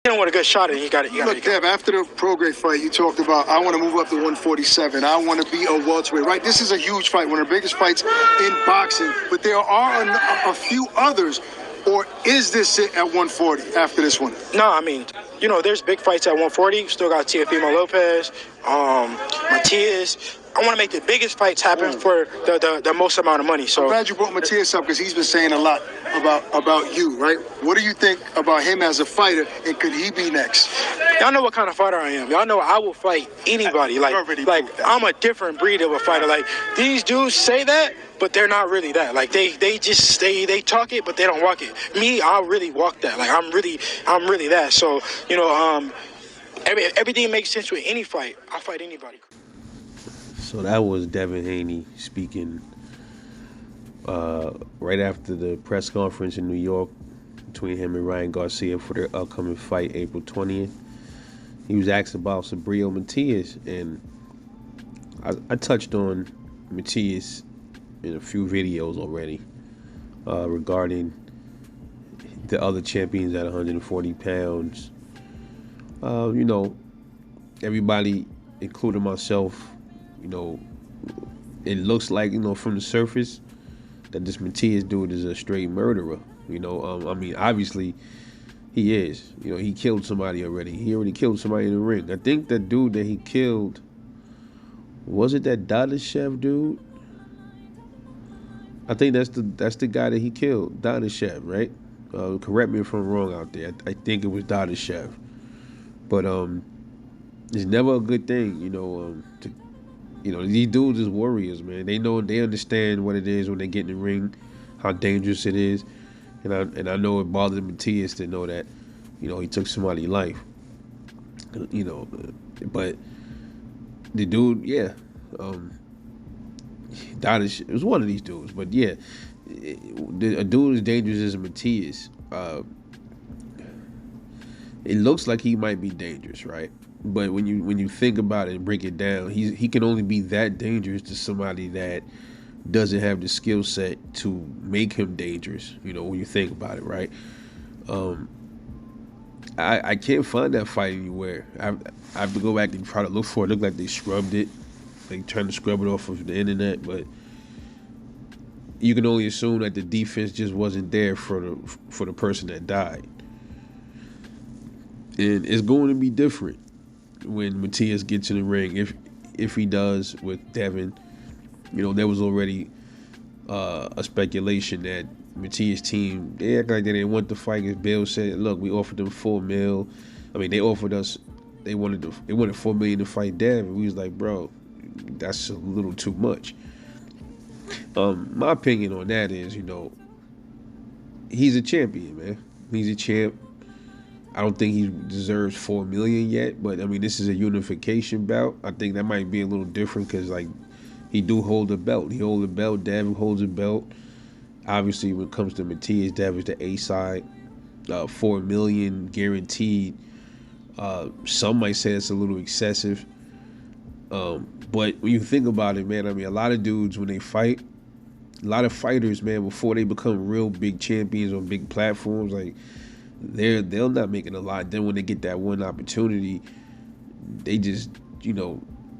don't want a good shot, and you got it. Look, Dev, after the Prograis fight, you talked about, I want to move up to 147. I want to be a welterweight, right? This is a huge fight, one of the biggest fights in boxing, but there are a few others. Or is this it at 140 after this one? No, I mean, there's big fights at 140. Still got Teofimo Lopez, Matias. I want to make the biggest fights happen for the most amount of money. So I'm glad you brought Matias up because he's been saying a lot about you, right? What do you think about him as a fighter, and could he be next? Y'all know what kind of fighter I am. Y'all know I will fight anybody. Like I'm a different breed of a fighter. Like, these dudes say that, but they're not really that. Like, they talk it, but they don't walk it. Me, I really walk that. Like, I'm really that. So, everything makes sense with any fight. I'll fight anybody. So that was Devin Haney speaking right after the press conference in New York between him and Ryan Garcia for their upcoming fight April 20th. He was asked about Subriel Matias, and I touched on Matias in a few videos already regarding the other champions at 140 pounds. Everybody, including myself, it looks like, from the surface that this Matias dude is a straight murderer. I mean, obviously he is. He killed somebody already. He already killed somebody in the ring. I think that dude that he killed, was it that Dadashev dude? I think that's the guy that he killed, Dadashev, right? Correct me if I'm wrong out there. I think it was Dadashev. But it's never a good thing, these dudes is warriors, man. They understand what it is when they get in the ring, how dangerous it is. And I know it bothered Matias to know that, he took somebody's life. But the dude, yeah. It was one of these dudes. But yeah, a dude as dangerous as Matias, it looks like he might be dangerous, right? But when you think about it and break it down, he can only be that dangerous to somebody that doesn't have the skill set to make him dangerous. When you think about it, right? I can't find that fight anywhere. I have to go back and try to look for it. It looked like they scrubbed it, like trying to scrub it off of the internet. But you can only assume that the defense just wasn't there for the person that died. And it's going to be different when Matias gets in the ring, if he does with Devin. There was already a speculation that Matias' team, they act like they didn't want the fight. Because Bill said, look, we offered them $4 million. I mean, they offered us, they wanted $4 million to fight Devin. We was like, bro, that's a little too much. My opinion on that is, he's a champion, man. He's a champ. I don't think he deserves $4 million yet, but I mean, this is a unification bout. I think that might be a little different because, like, he do hold a belt. He holds a belt. Devin holds a belt. Obviously, when it comes to Matias, Devin's the A side. $4 million guaranteed. Some might say it's a little excessive. But when you think about it, man, I mean, a lot of dudes when they fight, a lot of fighters, man, before they become real big champions on big platforms, like, they're not making a lot. Then when they get that one opportunity, they just,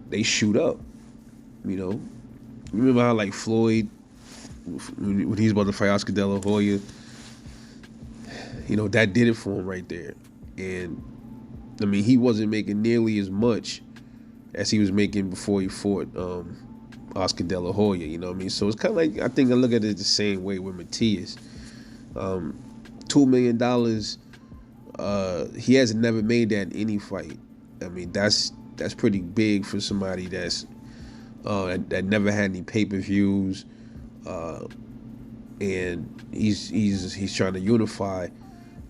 they shoot up. Remember how, like, Floyd, when he's about to fight Oscar De La Hoya, that did it for him right there. And I mean, he wasn't making nearly as much as he was making before he fought Oscar De La Hoya. You know what I mean? So it's kind of like, I think I look at it the same way with Matias. $2 million, he hasn't never made that in any fight. I mean, that's pretty big for somebody that's that never had any pay-per-views, and he's trying to unify.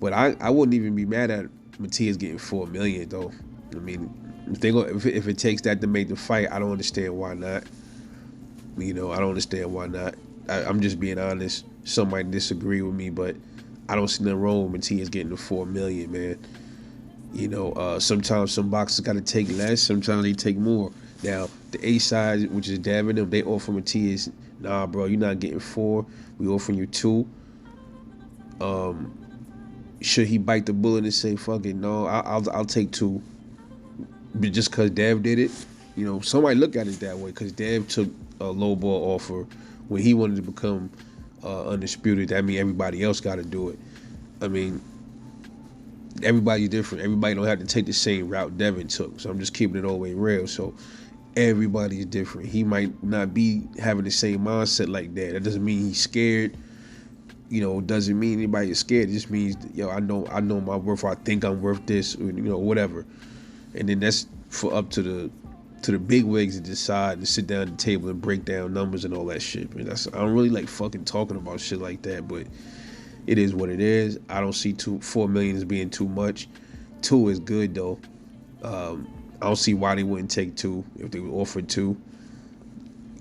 But I wouldn't even be mad at Matias getting $4 million though. I mean, if it takes that to make the fight, I don't understand why not. I don't understand why not. I'm just being honest. Some might disagree with me, but I don't see nothing wrong with Matias getting the $4 million, man. Sometimes some boxers got to take less. Sometimes they take more. Now, the A side, which is Devin, they offer Matias, nah, bro, you're not getting 4. We offering you 2. should he bite the bullet and say, fuck it, no, I'll take 2. But just because Dev did it, somebody look at it that way, because Dev took a low ball offer when he wanted to become undisputed. That means everybody else got to do it. I mean, everybody's different. Everybody don't have to take the same route Devin took. So I'm just keeping it all the way real. So everybody's different. He might not be having the same mindset like that. That doesn't mean he's scared. Doesn't mean anybody is scared. It just means, I know my worth. Or I think I'm worth this. Whatever. And then that's for up to the big wigs to decide to sit down at the table and break down numbers and all that shit. Man, I don't really like fucking talking about shit like that, but it is what it is. I don't see 4 million as being too much. 2 is good though. I don't see why they wouldn't take 2 if they were offered 2.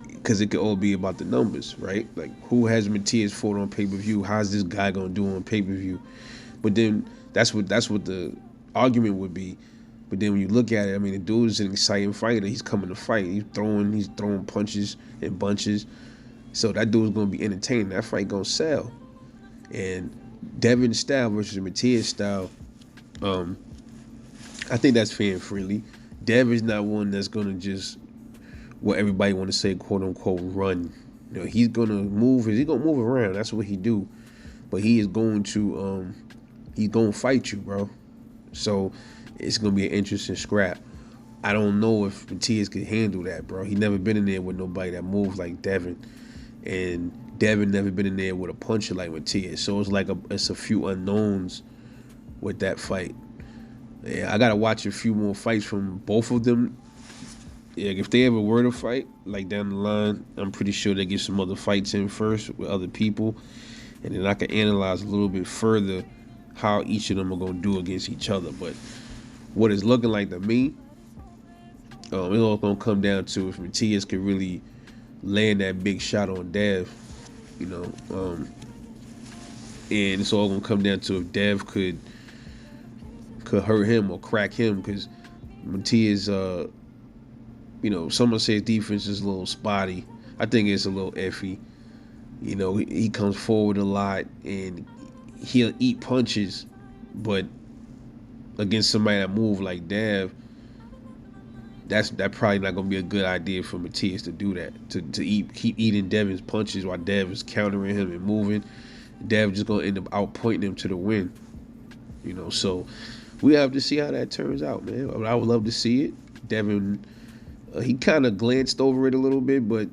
Because it could all be about the numbers, right? Like, who has Matias fought on pay-per-view? How's this guy gonna do on pay-per-view? But then that's what the argument would be. But then when you look at it, I mean, the dude is an exciting fighter. He's coming to fight. He's throwing punches and bunches. So that dude's gonna be entertaining. That fight gonna sell. And Devin's style versus Matias' style, I think that's fair and friendly. Dev is not one that's gonna just, what everybody want to say, quote unquote, run. He's gonna move. He's gonna move around. That's what he do. But he is going to, he's gonna fight you, bro. So it's gonna be an interesting scrap. I don't know if Matias could handle that, bro. He never been in there with nobody that moves like Devin, and Devin never been in there with a puncher like Matias. So it's like it's a few unknowns with that fight. Yeah, I gotta watch a few more fights from both of them. Yeah, if they ever were to fight, like down the line, I'm pretty sure they get some other fights in first with other people, and then I can analyze a little bit further how each of them are gonna do against each other. But what it's looking like to me, it's all gonna come down to if Matias could really land that big shot on Dev, and it's all gonna come down to if Dev could hurt him or crack him, because Matias, someone says defense is a little spotty. I think it's a little iffy. He comes forward a lot and he'll eat punches, but against somebody that move like Dev, that probably not gonna be a good idea for Matias to do that. To keep eating Devin's punches while Dev is countering him and moving. Dev just gonna end up outpointing him to the win. So we have to see how that turns out, man. I would love to see it. Devin, he kind of glanced over it a little bit, but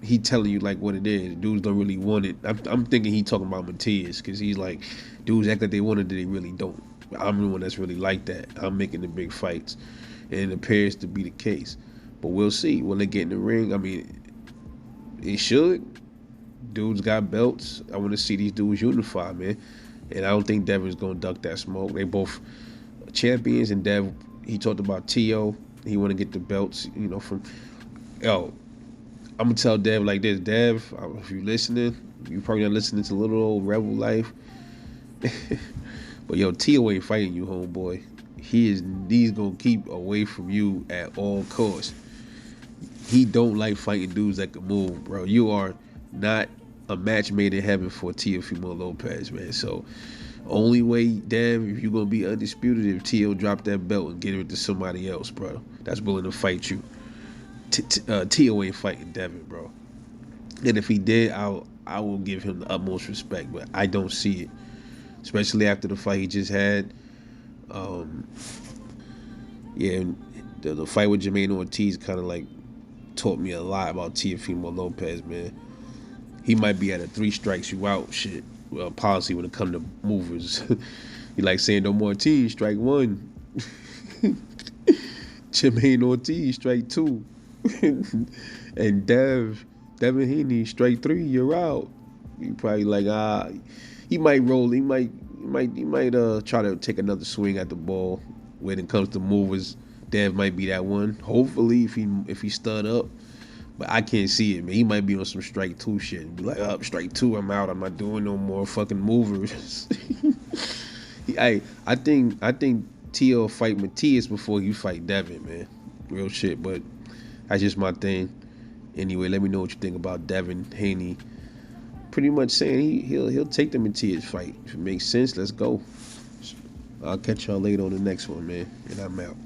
he telling you like what it is. Dudes don't really want it. I'm thinking he talking about Matias, because he's like, dudes act like they want it, they really don't. I'm the one that's really like that. I'm making the big fights, and it appears to be the case. But we'll see when they get in the ring. I mean, it should. Dudes got belts. I want to see these dudes unify, man. And I don't think Devin's gonna duck that smoke. They both champions, and Dev, he talked about T.O. He want to get the belts, from. I'm gonna tell Dev like this. Dev, if you listening, you probably not listening to Little Old Rebel Life. But T.O. ain't fighting you, homeboy. He's gonna keep away from you at all costs. He don't like fighting dudes that can move, bro. You are not a match made in heaven for Teofimo Lopez, man. So only way, Dev, if you're gonna be undisputed, if T.O. drop that belt and get it to somebody else, bro, that's willing to fight you. T.O. ain't fighting Devin, bro. And if he did, I will give him the utmost respect, but I don't see it, especially after the fight he just had. The fight with Jermaine Ortiz kind of like taught me a lot about Teofimo Lopez, man. He might be at a 3 strikes you out shit policy when it comes to movers. He like saying no more Ortiz, strike 1. Jermaine Ortiz, strike 2. And Devin Haney, strike 3, you're out. You probably like, he might roll, he might try to take another swing at the ball. When it comes to movers, Dev might be that one. Hopefully, if he stud up. But I can't see it, man. He might be on some strike 2 shit and be like, strike 2, I'm out. I'm not doing no more fucking movers. I think T.O. fight Matias before you fight Devin, man. Real shit, but that's just my thing. Anyway, let me know what you think about Devin Haney pretty much saying he'll take the Matias fight. If it makes sense, let's go. I'll catch y'all later on the next one, man. And I'm out.